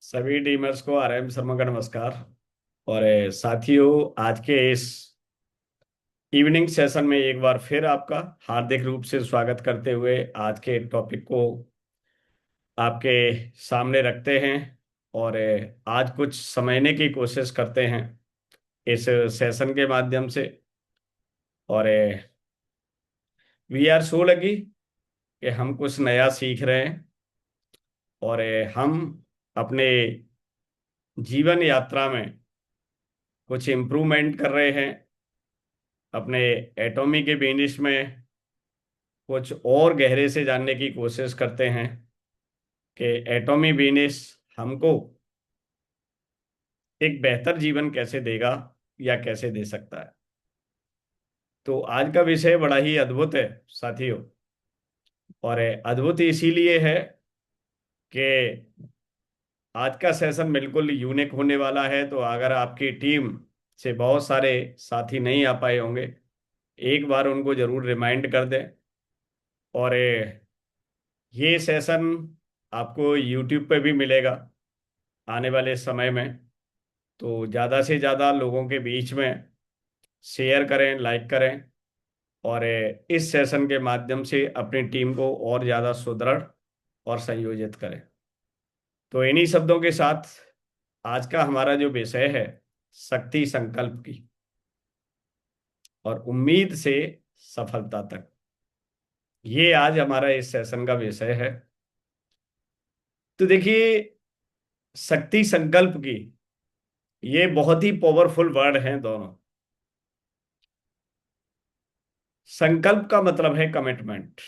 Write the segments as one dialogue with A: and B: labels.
A: सभी टीमर्स को आरएम शर्मा का नमस्कार। और साथियों, आज के इस इवनिंग सेशन में एक बार फिर आपका हार्दिक रूप से स्वागत करते हुए आज के टॉपिक को आपके सामने रखते हैं। और आज कुछ समझने की कोशिश करते हैं इस सेशन के माध्यम से। और वी आर सो लकी कि हम कुछ नया सीख रहे हैं। और हम अपने जीवन यात्रा में कुछ इम्प्रूवमेंट कर रहे हैं। अपने एटॉमी के बिजनेस में कुछ और गहरे से जानने की कोशिश करते हैं कि एटॉमी बिजनेस हमको एक बेहतर जीवन कैसे देगा या कैसे दे सकता है। तो आज का विषय बड़ा ही अद्भुत है साथियों। और अद्भुत इसीलिए है कि आज का सेशन बिल्कुल यूनिक होने वाला है। तो अगर आपकी टीम से बहुत सारे साथी नहीं आ पाए होंगे, एक बार उनको जरूर रिमाइंड कर दें। और ये सेशन आपको यूट्यूब पे भी मिलेगा आने वाले समय में। तो ज़्यादा से ज़्यादा लोगों के बीच में शेयर करें, लाइक करें। और इस सेशन के माध्यम से अपनी टीम को और ज़्यादा सुदृढ़ और संयोजित करें। तो इन्हीं शब्दों के साथ आज का हमारा जो विषय है, शक्ति संकल्प की और उम्मीद से सफलता तक, ये आज हमारा इस सेशन का विषय है। तो देखिए, शक्ति संकल्प की ये बहुत ही पावरफुल वर्ड हैं दोनों। संकल्प का मतलब है कमिटमेंट,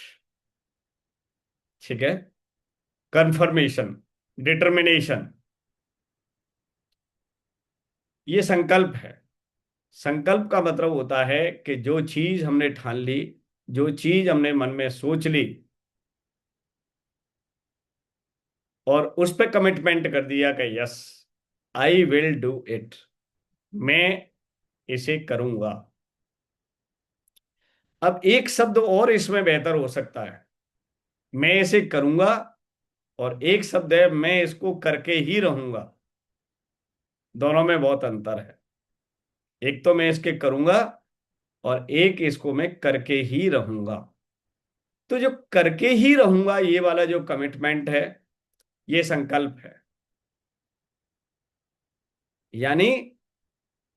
A: ठीक है, कंफर्मेशन, डिटर्मिनेशन, ये संकल्प है। संकल्प का मतलब होता है कि जो चीज हमने ठान ली, जो चीज हमने मन में सोच ली और उस पर कमिटमेंट कर दिया कि yes, I will do it, मैं इसे करूंगा। अब एक शब्द और इसमें बेहतर हो सकता है, मैं इसे करूंगा, और एक शब्द है मैं इसको करके ही रहूंगा। दोनों में बहुत अंतर है। एक तो मैं इसके करूंगा और एक इसको मैं करके ही रहूंगा। तो जो करके ही रहूंगा ये वाला जो कमिटमेंट है, ये संकल्प है। यानी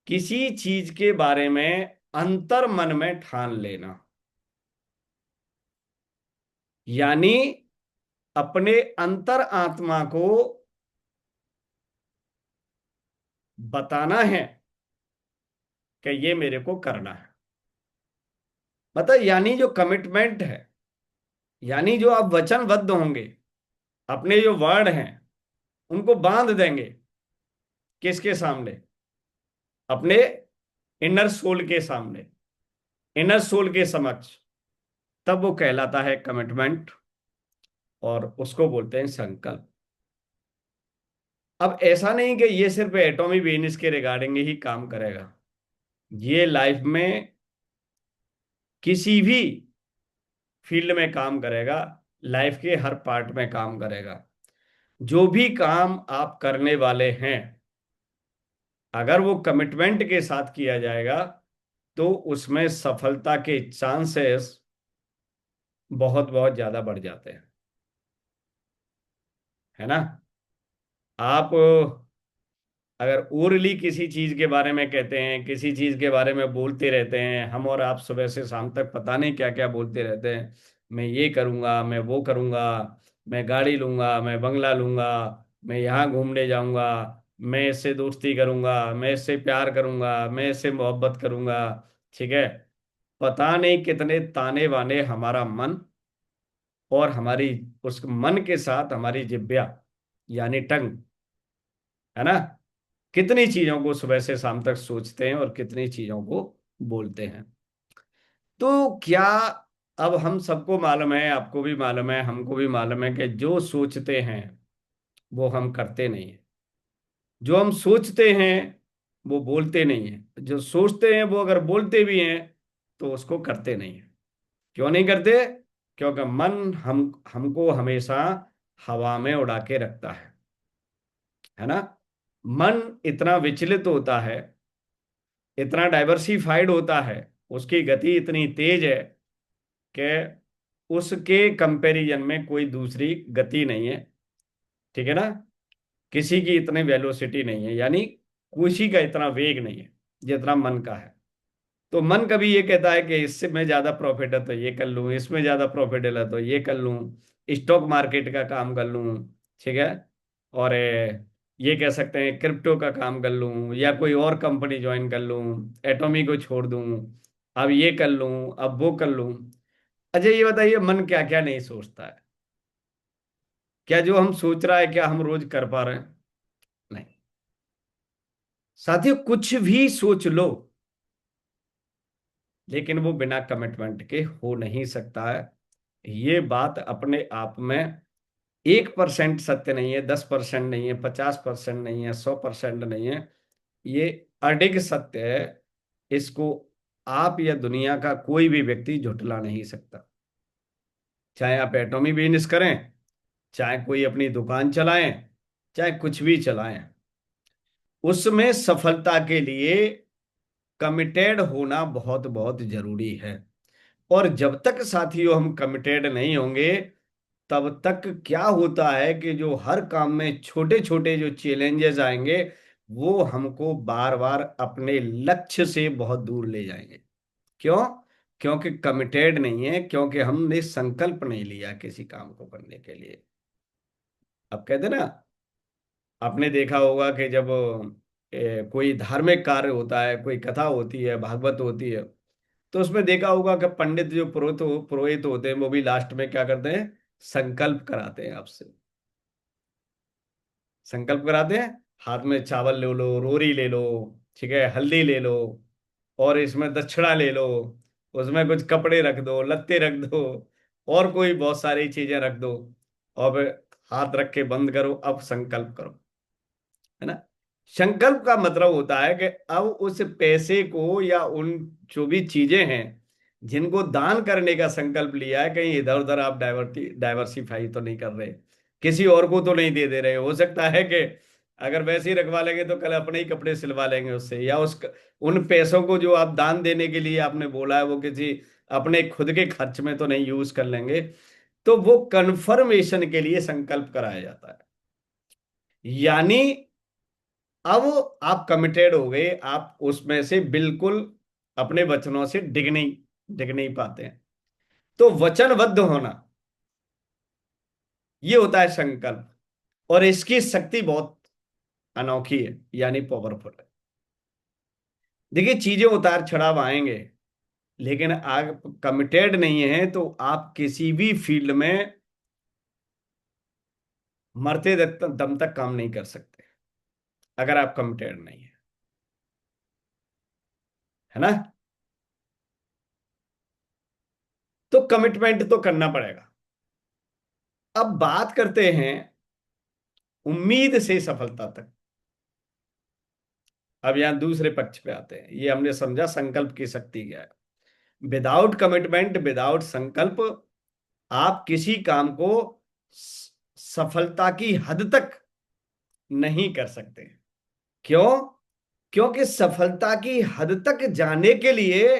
A: किसी चीज के बारे में अंतर मन में ठान लेना, यानी अपने अंतर आत्मा को बताना है कि ये मेरे को करना है। मतलब यानी जो कमिटमेंट है, यानी जो आप वचनबद्ध होंगे, अपने जो वर्ड हैं उनको बांध देंगे किसके सामने? अपने इनर सोल के सामने, इनर सोल के समक्ष। तब वो कहलाता है कमिटमेंट, और उसको बोलते हैं संकल्प। अब ऐसा नहीं कि ये सिर्फ एटॉमिक बिजनेस के रिगार्डिंग ही काम करेगा, ये लाइफ में किसी भी फील्ड में काम करेगा, लाइफ के हर पार्ट में काम करेगा। जो भी काम आप करने वाले हैं, अगर वो कमिटमेंट के साथ किया जाएगा तो उसमें सफलता के चांसेस बहुत बहुत ज्यादा बढ़ जाते हैं, है ना। आप अगर ओरली किसी चीज के बारे में कहते हैं, किसी चीज के बारे में बोलते रहते हैं, हम और आप सुबह से शाम तक पता नहीं क्या क्या बोलते रहते हैं, मैं ये करूंगा, मैं वो करूंगा, मैं गाड़ी लूंगा, मैं बंगला लूंगा, मैं यहाँ घूमने जाऊंगा, मैं इससे दोस्ती करूंगा, मैं इससे प्यार करूंगा, मैं इससे मोहब्बत करूंगा, ठीक है। पता नहीं कितने ताने बाने हमारा मन, और हमारी उस मन के साथ हमारी जिब्या यानी टंग, है ना, कितनी चीजों को सुबह से शाम तक सोचते हैं और कितनी चीजों को बोलते हैं। तो क्या अब हम सबको मालूम है, आपको भी मालूम है, हमको भी मालूम है कि जो सोचते हैं वो हम करते नहीं है। जो हम सोचते हैं वो बोलते नहीं है। जो सोचते हैं वो अगर बोलते भी हैं तो उसको करते नहीं है। क्यों नहीं करते? क्योंकि मन हमको हमेशा हवा में उड़ा के रखता है है ना। मन इतना विचलित होता है, इतना डाइवर्सिफाइड होता है, उसकी गति इतनी तेज है कि उसके कंपैरिजन में कोई दूसरी गति नहीं है। ठीक है ना। किसी की इतनी वेलोसिटी नहीं है, यानी किसी का इतना वेग नहीं है जितना मन का है। तो मन कभी ये कहता है कि इससे मैं ज्यादा प्रॉफिट है तो ये कर लूं, इसमें ज्यादा प्रॉफिट है तो ये कर लूं, स्टॉक मार्केट का काम कर लूं। ठीक है। और ये कह सकते हैं क्रिप्टो का काम कर लूं, या कोई और कंपनी ज्वाइन कर लूं, एटॉमी को छोड़ दूं, अब ये कर लूं, अब वो कर लूं। अच्छा ये बताइए, मन क्या क्या नहीं सोचता है? क्या जो हम सोच रहा है क्या हम रोज कर पा रहे हैं? नहीं। साथियों कुछ भी सोच लो, लेकिन वो बिना कमिटमेंट के हो नहीं सकता है। ये बात अपने आप में 1% सत्य नहीं है, 10% नहीं है, 50% नहीं है, 100% नहीं है। ये अडिग सत्य है। इसको आप या दुनिया का कोई भी व्यक्ति झुठला नहीं सकता। चाहे आप एटॉमी बिजनेस करें, चाहे कोई अपनी दुकान चलाएं, चाहे कुछ भी चलाएं, उसमें सफलता के लिए कमिटेड होना बहुत बहुत जरूरी है। और जब तक साथियों हम कमिटेड नहीं होंगे, तब तक क्या होता है कि जो हर काम में छोटे छोटे जो चैलेंजेस आएंगे, वो हमको बार बार अपने लक्ष्य से बहुत दूर ले जाएंगे। क्यों? क्योंकि कमिटेड नहीं है, क्योंकि हमने संकल्प नहीं लिया किसी काम को करने के लिए। अब कहते ना, आपने देखा होगा कि जब कोई धार्मिक कार्य होता है, कोई कथा होती है, भागवत होती है, तो उसमें देखा होगा कि पंडित जो पुरोहित होते हैं, वो भी लास्ट में क्या करते हैं? संकल्प कराते हैं आपसे। संकल्प कराते हैं, हाथ में चावल ले लो, रोरी ले लो, ठीक है, हल्दी ले लो, और इसमें दक्षिणा ले लो, उसमें कुछ कपड़े रख दो, लत्ते रख दो, और कोई बहुत सारी चीजें रख दो, और फिर हाथ रख के बंद करो, अब संकल्प करो। है ना। संकल्प का मतलब होता है कि अब उस पैसे को या उन जो भी चीजें हैं जिनको दान करने का संकल्प लिया है, कहीं इधर उधर आप डाइवर्सिफाई तो नहीं कर रहे, किसी और को तो नहीं दे दे रहे। हो सकता है कि अगर वैसे ही रखवा लेंगे तो कल अपने ही कपड़े सिलवा लेंगे उससे, या उन पैसों को जो आप दान देने के लिए आपने बोला है, वो किसी अपने खुद के खर्च में तो नहीं यूज कर लेंगे। तो वो कन्फर्मेशन के लिए संकल्प कराया जाता है। यानी अब आप कमिटेड हो गए, आप उसमें से बिल्कुल अपने वचनों से डिग नहीं पाते हैं। तो वचनबद्ध होना, ये होता है संकल्प। और इसकी शक्ति बहुत अनोखी है, यानी पावरफुल है। देखिए चीजें उतार चढ़ाव आएंगे, लेकिन आप कमिटेड नहीं है तो आप किसी भी फील्ड में मरते दम तक काम नहीं कर सकते, अगर आप कमिटेड नहीं है। है ना। तो कमिटमेंट तो करना पड़ेगा। अब बात करते हैं उम्मीद से सफलता तक। अब यहां दूसरे पक्ष पे आते हैं। ये हमने समझा संकल्प की शक्ति क्या है। विदाउट कमिटमेंट, विदाउट संकल्प, आप किसी काम को सफलता की हद तक नहीं कर सकते। क्यों? क्योंकि सफलता की हद तक जाने के लिए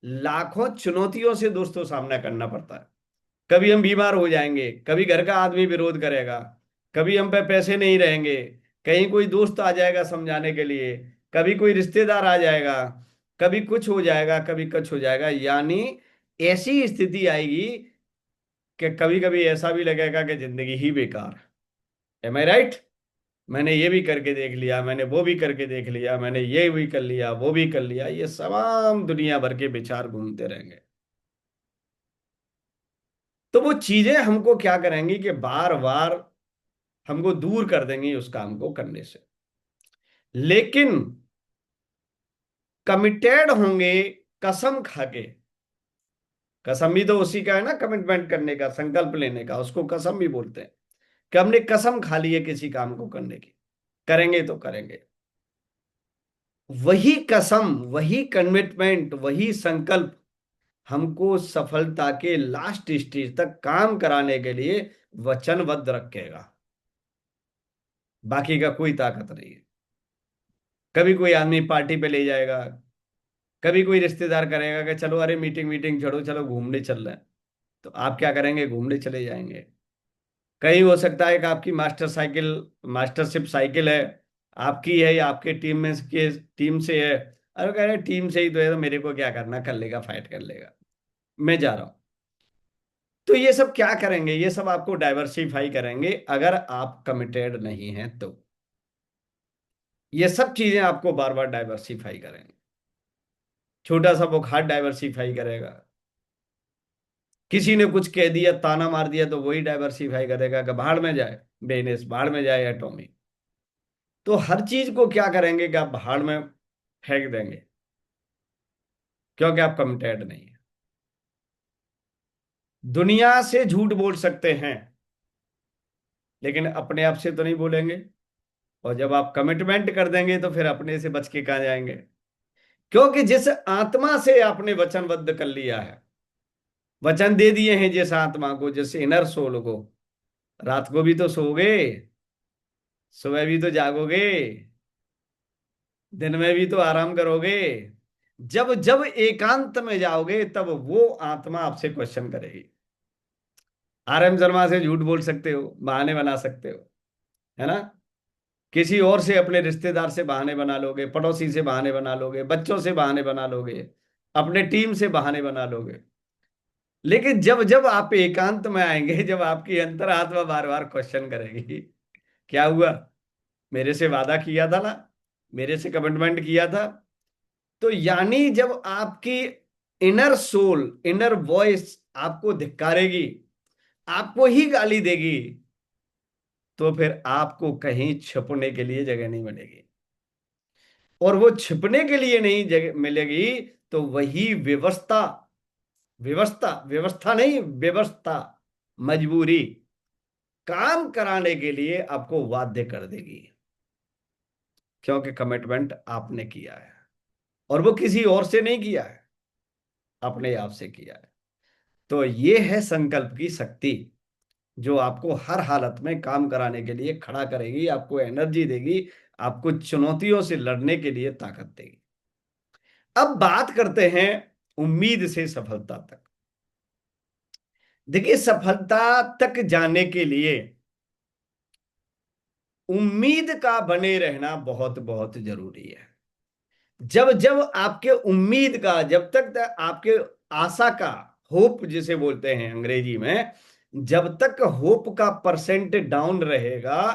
A: लाखों चुनौतियों से दोस्तों सामना करना पड़ता है। कभी हम बीमार हो जाएंगे, कभी घर का आदमी विरोध करेगा, कभी हम पे पैसे नहीं रहेंगे, कहीं कोई दोस्त आ जाएगा समझाने के लिए, कभी कोई रिश्तेदार आ जाएगा, कभी कुछ हो जाएगा, कभी कुछ हो जाएगा। यानी ऐसी स्थिति आएगी कि कभी कभी ऐसा भी लगेगा कि जिंदगी ही बेकार है। एम आई राइट? मैंने ये भी करके देख लिया, मैंने वो भी करके देख लिया, मैंने ये भी कर लिया, वो भी कर लिया, ये तमाम दुनिया भर के विचार घूमते रहेंगे। तो वो चीजें हमको क्या करेंगी कि बार बार हमको दूर कर देंगी उस काम को करने से। लेकिन कमिटेड होंगे, कसम खाके। कसम भी तो उसी का है ना, कमिटमेंट करने का, संकल्प लेने का, उसको कसम भी बोलते हैं। कि हमने कसम खा ली है किसी काम को करने की, करेंगे तो करेंगे। वही कसम, वही कमिटमेंट, वही संकल्प हमको सफलता के लास्ट स्टेज तक काम कराने के लिए वचनबद्ध रखेगा। बाकी का कोई ताकत नहीं है। कभी कोई आदमी पार्टी पे ले जाएगा, कभी कोई रिश्तेदार करेगा कि चलो अरे मीटिंग मीटिंग छोड़ो, चलो घूमने चल रहे हैं, तो आप क्या करेंगे? घूमने चले जाएंगे। कहीं हो सकता है कि आपकी मास्टरशिप साइकिल है, आपकी है या आपके टीम में के टीम से है, अरे कह रहे टीम से ही तो है, तो मेरे को क्या करना, कर लेगा, फाइट कर लेगा, मैं जा रहा हूं। तो ये सब क्या करेंगे? ये सब आपको डाइवर्सिफाई करेंगे अगर आप कमिटेड नहीं हैं तो। ये सब चीजें आपको बार बार डाइवर्सिफाई करेंगे। छोटा सा बुखार डाइवर्सिफाई करेगा, किसी ने कुछ कह दिया, ताना मार दिया, तो वही डाइवर्सिफाई करेगा कि भाड़ में जाए बेनेस, भाड़ में जाए एटॉमी। तो हर चीज को क्या करेंगे कि आप भाड़ में फेंक देंगे, क्योंकि आप कमिटेड नहीं है। दुनिया से झूठ बोल सकते हैं, लेकिन अपने आप से तो नहीं बोलेंगे। और जब आप कमिटमेंट कर देंगे तो फिर अपने से बच के कहाँ जाएंगे? क्योंकि जिस आत्मा से आपने वचनबद्ध कर लिया है, वचन दे दिए हैं जिस आत्मा को, जिस इनर सोल को, रात को भी तो सोओगे, सुबह भी तो जागोगे, दिन में भी तो आराम करोगे। जब जब एकांत में जाओगे तब वो आत्मा आपसे क्वेश्चन करेगी। RM शर्मा से झूठ बोल सकते हो, बहाने बना सकते हो, है ना? किसी और से, अपने रिश्तेदार से बहाने बना लोगे, पड़ोसी से बहाने बना लोगे, बच्चों से बहाने बना लोगे, अपने टीम से बहाने बना लोगे। लेकिन जब जब आप एकांत में आएंगे, जब आपकी अंतरात्मा बार बार क्वेश्चन करेगी, क्या हुआ, मेरे से वादा किया था ना, मेरे से कमिटमेंट किया था। तो यानी जब आपकी इनर सोल, इनर वॉइस आपको धिक्कारेगी, आपको ही गाली देगी, तो फिर आपको कहीं छुपने के लिए जगह नहीं मिलेगी। और वो छिपने के लिए नहीं जगह मिलेगी, तो वही व्यवस्था, व्यवस्था व्यवस्था नहीं, व्यवस्था, मजबूरी, काम कराने के लिए आपको बाध्य कर देगी। क्योंकि कमिटमेंट आपने किया है, और वो किसी और से नहीं किया है, अपने आप से किया है। तो ये है संकल्प की शक्ति, जो आपको हर हालत में काम कराने के लिए खड़ा करेगी, आपको एनर्जी देगी, आपको चुनौतियों से लड़ने के लिए ताकत देगी। अब बात करते हैं उम्मीद से सफलता तक। देखिए, सफलता तक जाने के लिए उम्मीद का बने रहना बहुत बहुत जरूरी है। जब जब आपके उम्मीद का, जब तक आपके आशा का, होप जिसे बोलते हैं अंग्रेजी में, जब तक होप का परसेंट डाउन रहेगा,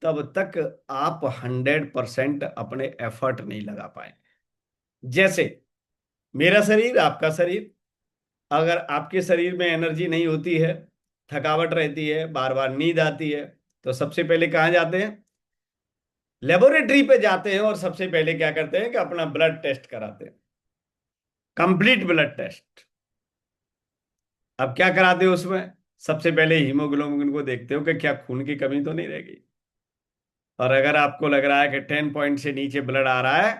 A: तब तक आप 100% अपने एफर्ट नहीं लगा पाए। जैसे मेरा शरीर, आपका शरीर, अगर आपके शरीर में एनर्जी नहीं होती है, थकावट रहती है, बार बार नींद आती है, तो सबसे पहले कहाँ जाते हैं? लेबोरेटरी पे जाते हैं, और सबसे पहले क्या करते हैं कि अपना ब्लड टेस्ट कराते हैं, कंप्लीट ब्लड टेस्ट। अब क्या कराते हो उसमें? सबसे पहले हीमोग्लोबिन को देखते हो कि क्या खून की कमी तो नहीं रहेगी। और अगर आपको लग रहा है कि 10 पॉइंट से नीचे ब्लड आ रहा है,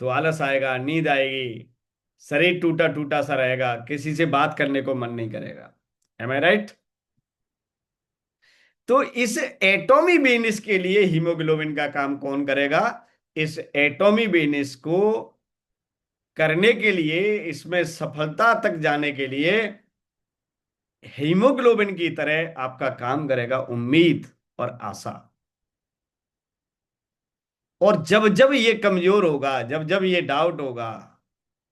A: तो आलस आएगा, नींद आएगी, शरीर टूटा टूटा सा रहेगा, किसी से बात करने को मन नहीं करेगा। एम आई राइट? तो इस एटॉमी बेनिस के लिए हीमोग्लोबिन का काम कौन करेगा? इस एटॉमी बेनिस को करने के लिए, इसमें सफलता तक जाने के लिए, हीमोग्लोबिन की तरह आपका काम करेगा उम्मीद और आशा। और जब जब ये कमजोर होगा, जब जब ये डाउट होगा,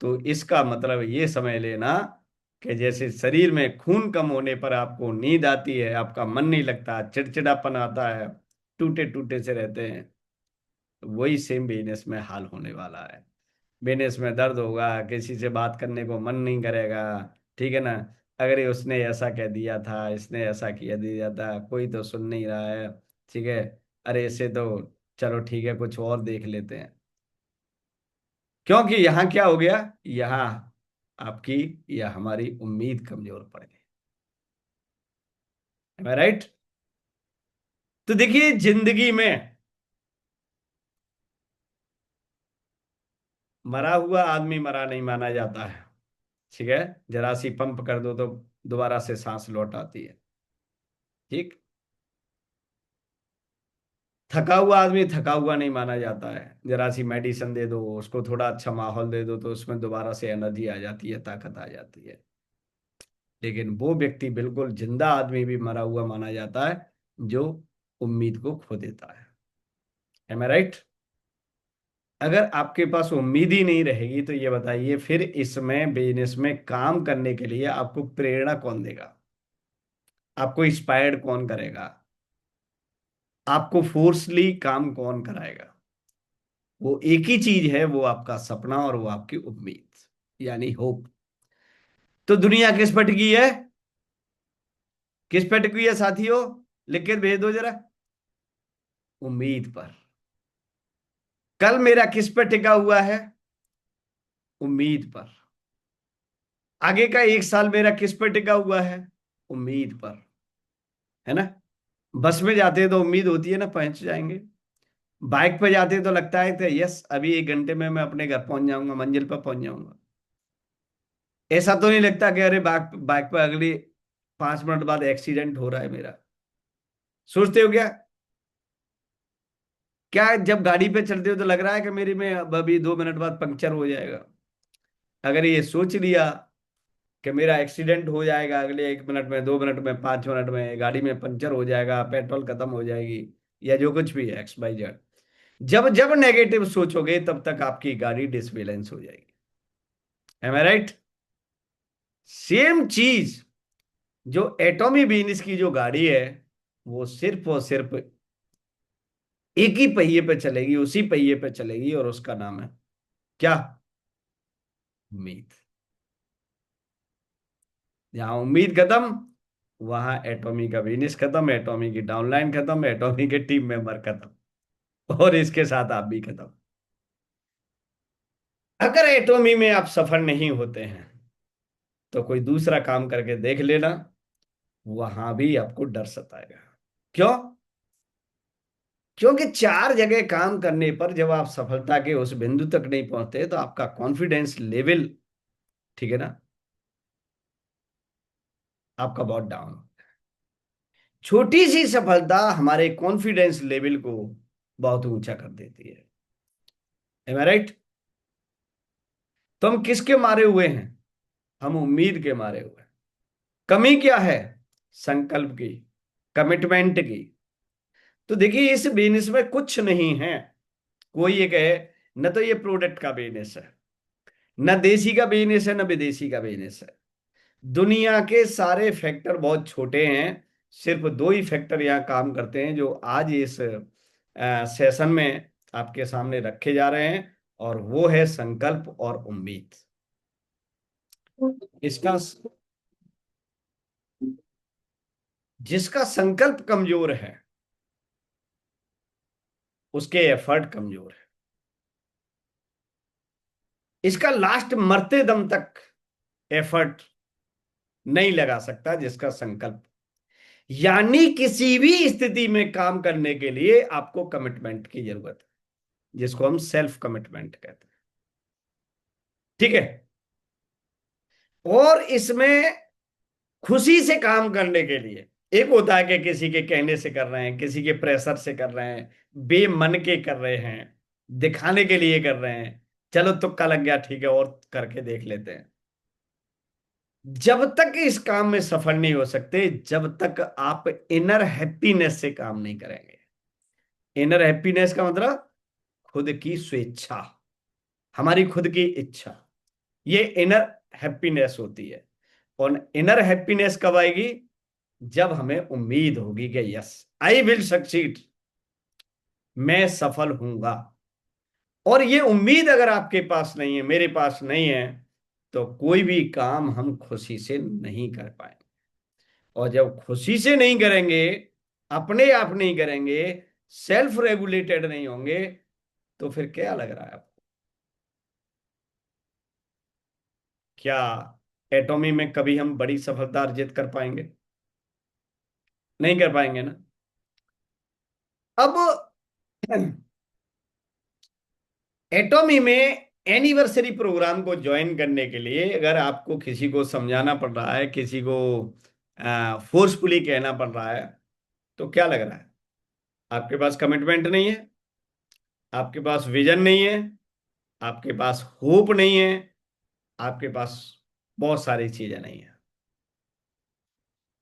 A: तो इसका मतलब ये समझ लेना कि जैसे शरीर में खून कम होने पर आपको नींद आती है, आपका मन नहीं लगता, चिड़चिड़ापन आता है, टूटे टूटे से रहते हैं, वही सेम बिजनेस में हाल होने वाला है। बिजनेस में दर्द होगा, किसी से बात करने को मन नहीं करेगा, ठीक है ना? अगर ये उसने ऐसा कह दिया था, इसने ऐसा किया दिया था, कोई तो सुन नहीं रहा है, ठीक है, अरे इसे तो, चलो ठीक है, कुछ और देख लेते हैं। क्योंकि यहां क्या हो गया? यहां आपकी या हमारी उम्मीद कमजोर पड़ गई। राइट? तो देखिए, जिंदगी में मरा हुआ आदमी मरा नहीं माना जाता है, ठीक है? जरा सी पंप कर दो तो दोबारा से सांस लौट आती है, ठीक? थका हुआ आदमी थका हुआ नहीं माना जाता है। जरा सी मेडिसिन दे दो उसको, थोड़ा अच्छा माहौल दे दो, तो उसमें दोबारा से एनर्जी आ जाती है, ताकत आ जाती है। लेकिन वो व्यक्ति बिल्कुल जिंदा आदमी भी मरा हुआ माना जाता है जो उम्मीद को खो देता है। एम आई राइट? अगर आपके पास उम्मीद ही नहीं रहेगी तो ये बताइए फिर इसमें बिजनेस में काम करने के लिए आपको प्रेरणा कौन देगा? आपको इंस्पायर्ड कौन करेगा? आपको फोर्सली काम कौन कराएगा? वो एक ही चीज है, वो आपका सपना और वो आपकी उम्मीद, यानी होप। तो दुनिया किस पर टिकी है? किस पर टिकी है साथियों? लिख के भेज दो जरा। उम्मीद पर। कल मेरा किस पर टिका हुआ है? उम्मीद पर। आगे का एक साल मेरा किस पर टिका हुआ है? उम्मीद पर। है ना? बस में जाते हैं तो उम्मीद होती है ना पहुंच जाएंगे। बाइक पे जाते हैं तो लगता है कि यस अभी 1 घंटे में मैं अपने घर पहुंच जाऊंगा, मंजिल पर पहुंच जाऊंगा। ऐसा तो नहीं लगता कि अरे बाइक बाइक पर अगली 5 मिनट बाद एक्सीडेंट हो रहा है मेरा। सोचते हो क्या? क्या जब गाड़ी पे चलते हो तो लग रहा है कि मेरी में अब अभी 2 मिनट बाद पंक्चर हो जाएगा? अगर ये सोच लिया कि मेरा एक्सीडेंट हो जाएगा अगले 1 मिनट में, 2 मिनट में, 5 मिनट में, गाड़ी में पंक्चर हो जाएगा, पेट्रोल खत्म हो जाएगी, या जो कुछ भी है एक्स वाई जेड, जब जब नेगेटिव सोचोगे तब तक आपकी गाड़ी डिसबैलेंस हो जाएगी। एम आई राइट? सेम चीज जो एटॉमी बीनिस की जो गाड़ी है, वो सिर्फ और सिर्फ एक ही पहिए पे चलेगी, उसी पहिए पे चलेगी, और उसका नाम है क्या? उम्मीद। जहां उम्मीद खत्म, वहां एटॉमी का बिजनेस खत्म, एटॉमी की डाउनलाइन खत्म, एटॉमी के टीम मेंबर खत्म, और इसके साथ आप भी खत्म। अगर एटॉमी में आप सफल नहीं होते हैं तो कोई दूसरा काम करके देख लेना, वहां भी आपको डर सताएगा। क्यों? क्योंकि 4 जगह काम करने पर जब आप सफलता के उस बिंदु तक नहीं पहुंचते तो आपका कॉन्फिडेंस लेवल, ठीक है ना, आपका बहुत डाउन। छोटी सी सफलता हमारे कॉन्फिडेंस लेवल को बहुत ऊंचा कर देती है। एम आई राइट? तो हम किसके मारे हुए हैं? हम उम्मीद के मारे हुए हैं। कमी क्या है? संकल्प की, कमिटमेंट की। तो देखिए इस बिजनेस में कुछ नहीं है। कोई ये कहे न तो ये प्रोडक्ट का बिजनेस है, न देसी का बिजनेस है, न विदेशी का बिजनेस है। दुनिया के सारे फैक्टर बहुत छोटे हैं। सिर्फ 2 ही फैक्टर यहाँ काम करते हैं जो आज इस सेशन में आपके सामने रखे जा रहे हैं, और वो है संकल्प और उम्मीद। इसका जिसका संकल्प कमजोर है उसके एफर्ट कमजोर है। इसका लास्ट मरते दम तक एफर्ट नहीं लगा सकता जिसका संकल्प। यानी किसी भी स्थिति में काम करने के लिए आपको कमिटमेंट की जरूरत है, जिसको हम सेल्फ कमिटमेंट कहते हैं। ठीक है? और इसमें खुशी से काम करने के लिए, एक होता है कि किसी के कहने से कर रहे हैं, किसी के प्रेशर से कर रहे हैं, बेमन के कर रहे हैं, दिखाने के लिए कर रहे हैं, चलो तुक्का लग गया ठीक है और करके देख लेते हैं। जब तक इस काम में सफल नहीं हो सकते जब तक आप इनर हैप्पीनेस से काम नहीं करेंगे। इनर हैप्पीनेस का मतलब खुद की स्वेच्छा, हमारी खुद की इच्छा, ये इनर हैप्पीनेस होती है। और इनर हैप्पीनेस कब आएगी? जब हमें उम्मीद होगी कि यस आई विल सक्सीड, मैं सफल हूंगा। और ये उम्मीद अगर आपके पास नहीं है, मेरे पास नहीं है, तो कोई भी काम हम खुशी से नहीं कर पाएंगे। और जब खुशी से नहीं करेंगे, अपने आप नहीं करेंगे, सेल्फ रेगुलेटेड नहीं होंगे, तो फिर क्या लग रहा है आपको? क्या एटॉमी में कभी हम बड़ी सफलता अर्जित कर पाएंगे? नहीं कर पाएंगे ना। अब एटॉमी में एनिवर्सरी प्रोग्राम को ज्वाइन करने के लिए अगर आपको किसी को समझाना पड़ रहा है, किसी को फोर्सफुली कहना पड़ रहा है, तो क्या लग रहा है? आपके पास कमिटमेंट नहीं है, आपके पास विजन नहीं है, आपके पास होप नहीं है, आपके पास बहुत सारी चीजें नहीं है,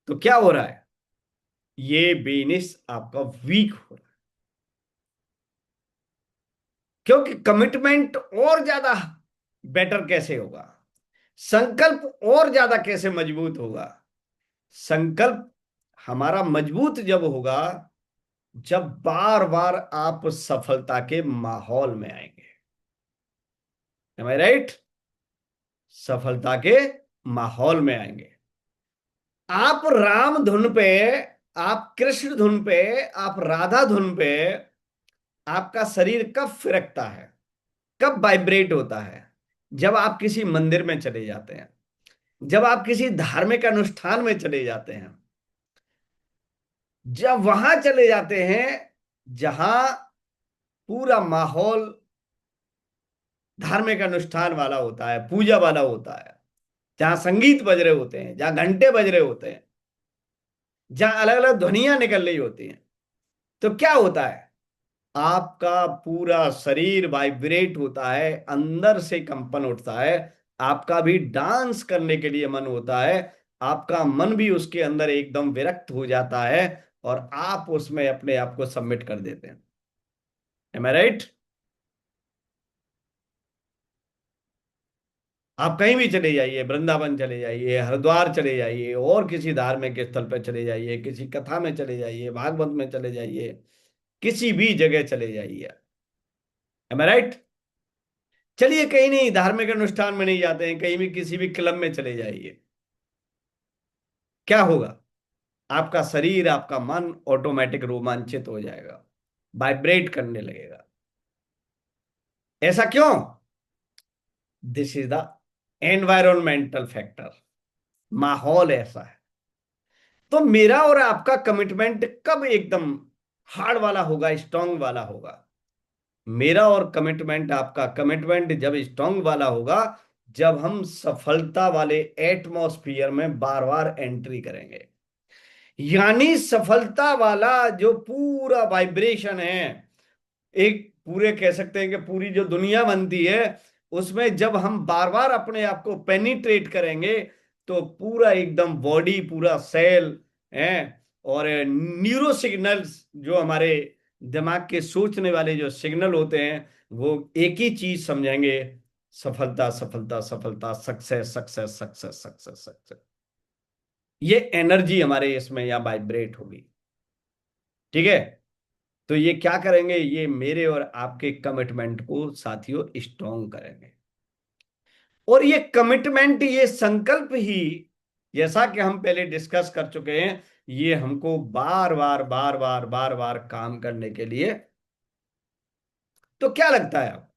A: तो क्या हो रहा है? ये बिजनेस आपका वीक हो रहा है, क्योंकि कमिटमेंट और ज्यादा बेटर कैसे होगा? संकल्प और ज्यादा कैसे मजबूत होगा? संकल्प हमारा मजबूत जब होगा, जब बार बार आप सफलता के माहौल में आएंगे। एम आई राइट? सफलता के माहौल में आएंगे। आप राम धुन पे, आप कृष्ण धुन पे, आप राधा धुन पे आपका शरीर कब फिरकता है, कब वाइब्रेट होता है? जब आप किसी मंदिर में चले जाते हैं, जब आप किसी धार्मिक अनुष्ठान में चले जाते हैं, जब वहां चले जाते हैं जहां पूरा माहौल धार्मिक अनुष्ठान वाला होता है, पूजा वाला होता है, जहां संगीत बज रहे होते हैं, जहां घंटे बज रहे होते हैं, जहां अलग अलग ध्वनियां निकल रही होती हैं, तो क्या होता है? आपका पूरा शरीर वाइब्रेट होता है, अंदर से कंपन उठता है, आपका भी डांस करने के लिए मन होता है, आपका मन भी उसके अंदर एकदम विरक्त हो जाता है, और आप उसमें अपने आप को सबमिट कर देते हैं। एम आई राइट? आप कहीं भी चले जाइए, वृंदावन चले जाइए, हरिद्वार चले जाइए, और किसी धार्मिक स्थल पर चले जाइए, किसी कथा में चले जाइए, भागवत में चले जाइए, किसी भी जगह चले जाइए। एम आई राइट? चलिए कहीं नहीं, धार्मिक अनुष्ठान में नहीं जाते हैं, कहीं भी किसी भी क्लब में चले जाइए, क्या होगा? आपका शरीर, आपका मन ऑटोमेटिक रोमांचित हो जाएगा, वाइब्रेट करने लगेगा। ऐसा क्यों? This is the environmental factor. माहौल ऐसा है। तो मेरा और आपका कमिटमेंट कब एकदम हार्ड वाला होगा, स्ट्रांग वाला होगा? मेरा और कमिटमेंट, आपका कमिटमेंट जब स्ट्रांग वाला होगा, जब हम सफलता वाले एटमॉस्फियर में बार बार एंट्री करेंगे। यानी सफलता वाला जो पूरा वाइब्रेशन है, एक पूरे कह सकते हैं कि पूरी जो दुनिया बनती है, उसमें जब हम बार बार अपने आप को पेनिट्रेट करेंगे, तो पूरा एकदम बॉडी, पूरा सेल है, और न्यूरो सिग्नल्स जो हमारे दिमाग के सोचने वाले जो सिग्नल होते हैं, वो एक ही चीज समझेंगे: सफलता, सफलता, सफलता, success, success, success, success, success. ये एनर्जी हमारे इसमें या वाइब्रेट होगी। ठीक है? तो ये क्या करेंगे? ये मेरे और आपके कमिटमेंट को साथियों स्ट्रॉन्ग करेंगे। और ये कमिटमेंट, ये संकल्प ही, जैसा कि हम पहले डिस्कस कर चुके हैं, ये हमको बार बार बार बार बार बार काम करने के लिए। तो क्या लगता है आप,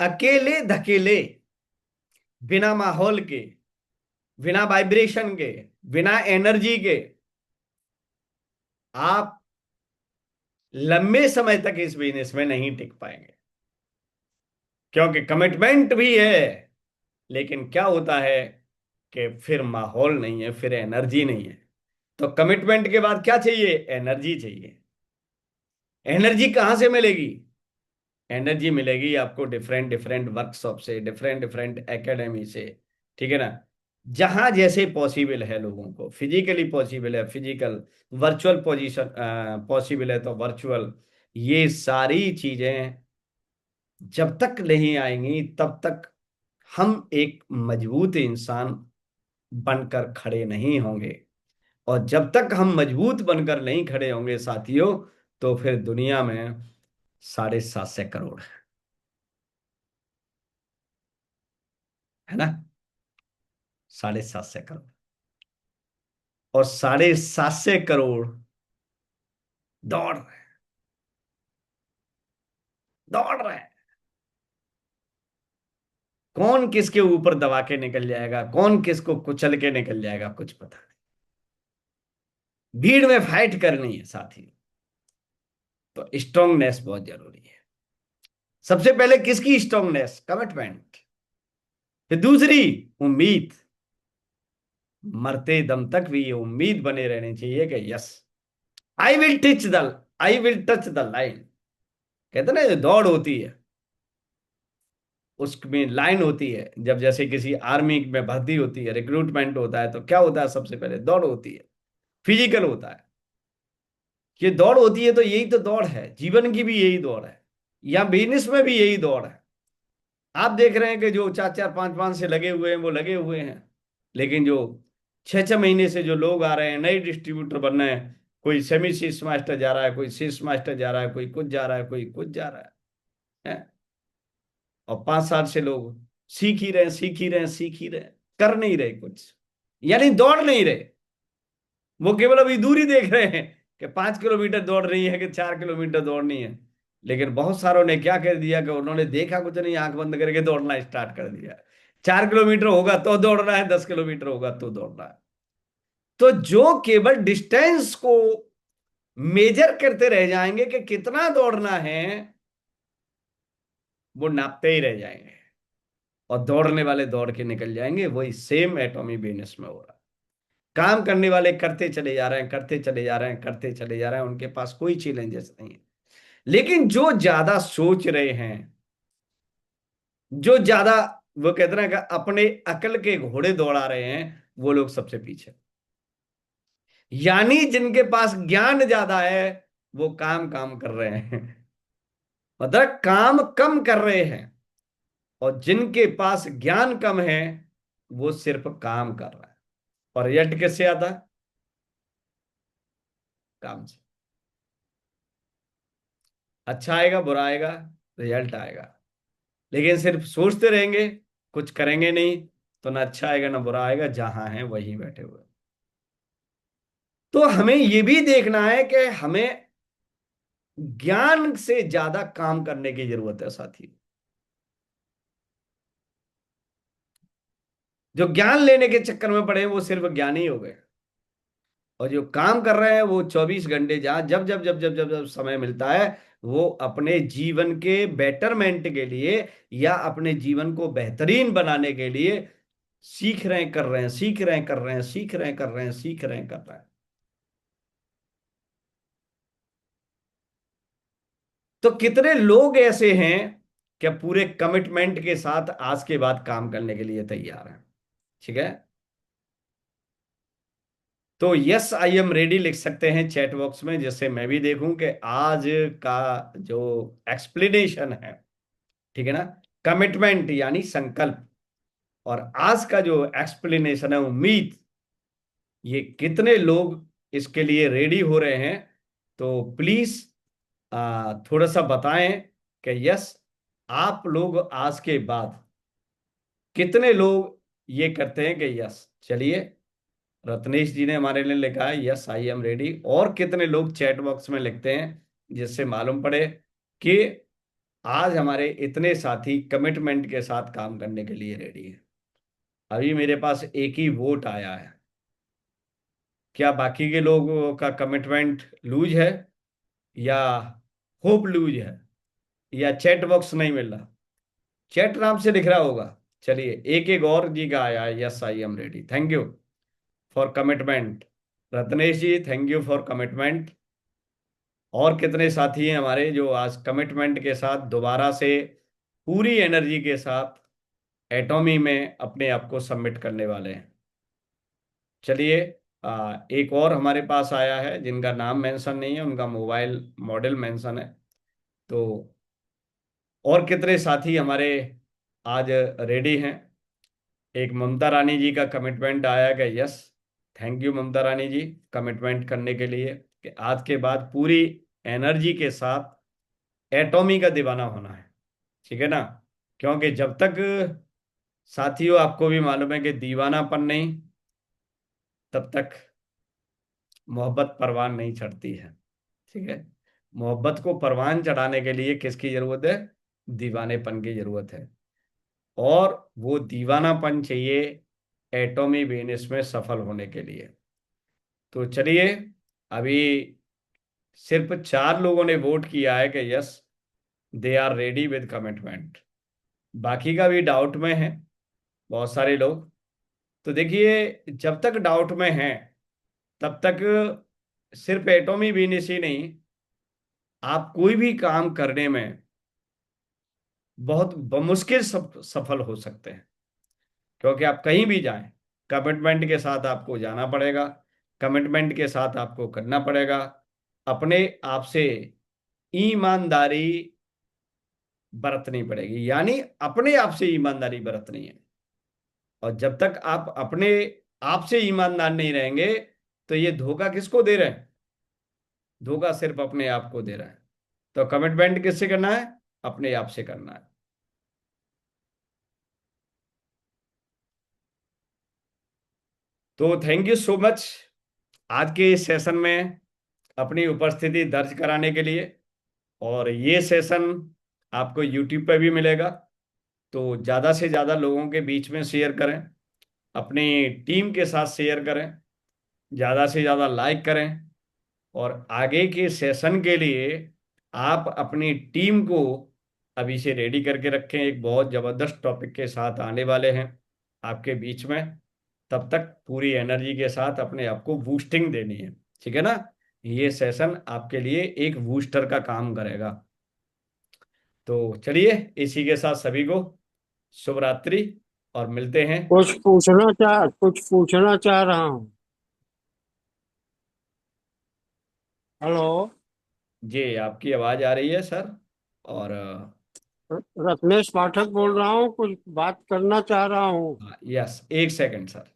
A: अकेले धकेले, बिना माहौल के, बिना वाइब्रेशन के, बिना एनर्जी के, आप लंबे समय तक इस बिजनेस में नहीं टिक पाएंगे? क्योंकि कमिटमेंट भी है, लेकिन क्या होता है कि फिर माहौल नहीं है, फिर एनर्जी नहीं है। तो कमिटमेंट के बाद क्या चाहिए? एनर्जी चाहिए। एनर्जी कहां से मिलेगी? एनर्जी मिलेगी आपको डिफरेंट डिफरेंट वर्कशॉप से, डिफरेंट डिफरेंट एकेडमी से। ठीक है ना? जहां जैसे पॉसिबल है, लोगों को फिजिकली पॉसिबल है फिजिकल, वर्चुअल पोजीशन पॉसिबल है तो वर्चुअल। ये सारी चीजें जब तक नहीं आएंगी, तब तक हम एक मजबूत इंसान बनकर खड़े नहीं होंगे। और जब तक हम मजबूत बनकर नहीं खड़े होंगे साथियों, तो फिर दुनिया में 750 करोड़, है ना? 750 करोड़, और 750 करोड़ दौड़ रहे हैं, दौड़ रहे हैं। कौन किसके ऊपर दबा के निकल जाएगा, कौन किसको कुचल के निकल जाएगा, कुछ पता नहीं। भीड़ में फाइट करनी है साथी, तो स्ट्रांगनेस बहुत जरूरी है। सबसे पहले किसकी स्ट्रांगनेस? कमिटमेंट। फिर दूसरी, उम्मीद। मरते दम तक भी ये उम्मीद बने रहनी चाहिए कि yes, I will touch the I will touch the line. कहते ना, ये दौड़ होती है, उसमें लाइन होती है। जब जैसे किसी आर्मी में भर्ती होती है, रिक्रूटमेंट होता है, तो क्या होता है? सबसे पहले दौड़ होती है, फिजिकल होता है। ये दौड़ होती है, तो यही तो दौड़ है, जीवन की भी यही दौड़ है, या बिजनेस में भी यही दौड़ है। आप देख रहे हैं कि जो 4 4 5 5 से लगे हुए हैं वो लगे हुए हैं, लेकिन जो 6 6 महीने से जो लोग आ रहे हैं, नए डिस्ट्रीब्यूटर बन रहे हैं, कोई सेमी शीर्ष मास्टर जा रहा है, कोई शीर्ष मास्टर जा रहा है, कोई कुछ जा रहा है, कोई कुछ जा रहा है? और 5 साल से लोग सीख ही रहे, सीख ही रहे, सीख ही रहे, कर नहीं रहे कुछ, यानी दौड़ नहीं रहे। वो केवल अभी दूरी देख रहे हैं कि 5 किलोमीटर दौड़ रही है कि 4 किलोमीटर दौड़नी है। लेकिन बहुत सारों ने क्या कर दिया कि उन्होंने देखा कुछ नहीं, आंख बंद करके दौड़ना स्टार्ट कर दिया। 4 किलोमीटर होगा तो दौड़ना है, 10 किलोमीटर होगा तो दौड़ना है। तो जो केवल डिस्टेंस को मेजर करते रह जाएंगे कि कितना दौड़ना है, वो नापते ही रह जाएंगे, और दौड़ने वाले दौड़ के निकल जाएंगे। वही सेम एटॉमिक बिजनेस में हो रहा है। काम करने वाले करते चले जा रहे हैं, करते चले जा रहे हैं, करते चले जा रहे हैं, उनके पास कोई चैलेंजेस नहीं है। लेकिन जो ज्यादा सोच रहे हैं, जो ज्यादा, वो कहते हैं कि अपने अकल के घोड़े दौड़ा रहे हैं, वो लोग सबसे पीछे। यानी जिनके पास ज्ञान ज्यादा है, वो काम काम कर रहे हैं, मतलब काम कम कर रहे हैं। और जिनके पास ज्ञान कम है, वो सिर्फ काम कर रहा है। और रिजल्ट किससे आता है? काम से। अच्छा आएगा बुरा आएगा, रिजल्ट आएगा। लेकिन सिर्फ सोचते रहेंगे, कुछ करेंगे नहीं, तो ना अच्छा आएगा ना बुरा आएगा, जहां हैं वहीं बैठे हुए। तो हमें यह भी देखना है कि हमें ज्ञान से ज्यादा काम करने की जरूरत है साथी। जो ज्ञान लेने के चक्कर में पड़े हैं, वो सिर्फ ज्ञानी ही हो गए। और जो काम कर रहे हैं, वो 24 घंटे, जहां जब जब जब जब जब जब समय मिलता है, वो अपने जीवन के बेटरमेंट के लिए, या अपने जीवन को बेहतरीन बनाने के लिए सीख रहे हैं, कर रहे हैं, सीख रहे हैं, कर रहे हैं, सीख रहे हैं, कर रहे हैं, सीख रहे हैं, कर रहे हैं। तो कितने लोग ऐसे हैं क्या पूरे कमिटमेंट के साथ आज के बाद काम करने के लिए तैयार हैं? ठीक है। तो यस आई एम रेडी लिख सकते हैं चैट बॉक्स में, जिससे मैं भी देखूं कि आज का जो एक्सप्लेनेशन है, ठीक है ना, कमिटमेंट यानी संकल्प, और आज का जो एक्सप्लेनेशन है उम्मीद, ये कितने लोग इसके लिए रेडी हो रहे हैं। तो प्लीज थोड़ा सा बताएं कि यस, आप लोग आज के बाद कितने लोग ये करते हैं कि यस। चलिए, रत्नेश जी ने हमारे लिए लिखा है यस आई एम रेडी। और कितने लोग चैट बॉक्स में लिखते हैं, जिससे मालूम पड़े कि आज हमारे इतने साथी कमिटमेंट के साथ काम करने के लिए रेडी है। अभी मेरे पास एक ही वोट आया है। क्या बाकी के लोगों का कमिटमेंट लूज है, या होप लूज है, या चैट बॉक्स नहीं मिल रहा? चैट नाम से दिख रहा होगा। चलिए, एक एक और जी का आया है, yes I am ready, thank you for commitment. Ratnesh ji, thank you for commitment. और कितने साथी हैं हमारे जो आज कमिटमेंट के साथ दोबारा से पूरी एनर्जी के साथ एटॉमी में अपने आप को सबमिट करने वाले हैं? चलिए, एक और हमारे पास आया है जिनका नाम मेंशन नहीं है, उनका मोबाइल मॉडल मेंशन है। तो और कितने साथी हमारे आज रेडी हैं? एक ममता रानी जी का कमिटमेंट आया कि yes, thank you Mamta Rani ji, commitment करने के लिए कि आज के बाद पूरी एनर्जी के साथ एटॉमी का दीवाना होना है। ठीक है ना? क्योंकि जब तक साथियों, आपको भी मालूम है कि दीवानापन नहीं, तब तक मोहब्बत परवान नहीं चढ़ती है। ठीक है। मोहब्बत को परवान चढ़ाने के लिए किसकी जरूरत है? दीवानेपन की जरूरत है। और वो दीवानापन चाहिए एटॉमी बिजनेस में सफल होने के लिए। तो चलिए, अभी सिर्फ 4 लोगों ने वोट किया है कि yes they are ready with commitment. बाकी का भी डाउट में है बहुत सारे लोग। तो देखिए, जब तक डाउट में हैं तब तक सिर्फ एटॉमी बीनस ही नहीं, आप कोई भी काम करने में बहुत बमुश्किल सफल हो सकते हैं। क्योंकि आप कहीं भी जाएं, कमिटमेंट के साथ आपको जाना पड़ेगा, कमिटमेंट के साथ आपको करना पड़ेगा, अपने आप से ईमानदारी बरतनी पड़ेगी, यानी अपने आप से ईमानदारी बरतनी है। और जब तक आप अपने आप से ईमानदार नहीं रहेंगे, तो ये धोखा किसको दे रहे हैं? धोखा सिर्फ अपने आप को दे रहा है। तो कमिटमेंट किससे करना है? अपने आप से करना है। तो थैंक यू सो मच आज के इस सेशन में अपनी उपस्थिति दर्ज कराने के लिए। और ये सेशन आपको यूट्यूब पे भी मिलेगा, तो ज़्यादा से ज़्यादा लोगों के बीच में शेयर करें, अपनी टीम के साथ शेयर करें, ज़्यादा से ज़्यादा लाइक करें। और आगे के सेशन के लिए आप अपनी टीम को अभी से रेडी करके रखें। एक बहुत ज़बरदस्त टॉपिक के साथ आने वाले हैं आपके बीच में। तब तक पूरी एनर्जी के साथ अपने आप को बूस्टिंग देनी है, ठीक है ना? ये सेशन आपके लिए एक बूस्टर का काम करेगा। तो चलिए, इसी के साथ सभी को शुभ रात्रि, और मिलते हैं।
B: कुछ पूछना चाह रहा हूँ। हेलो।
A: जी, आपकी आवाज़ आ रही है सर। और
B: रत्नेश पाठक बोल रहा हूँ, कुछ बात करना चाह रहा हूँ।
A: यस, एक सेकंड सर।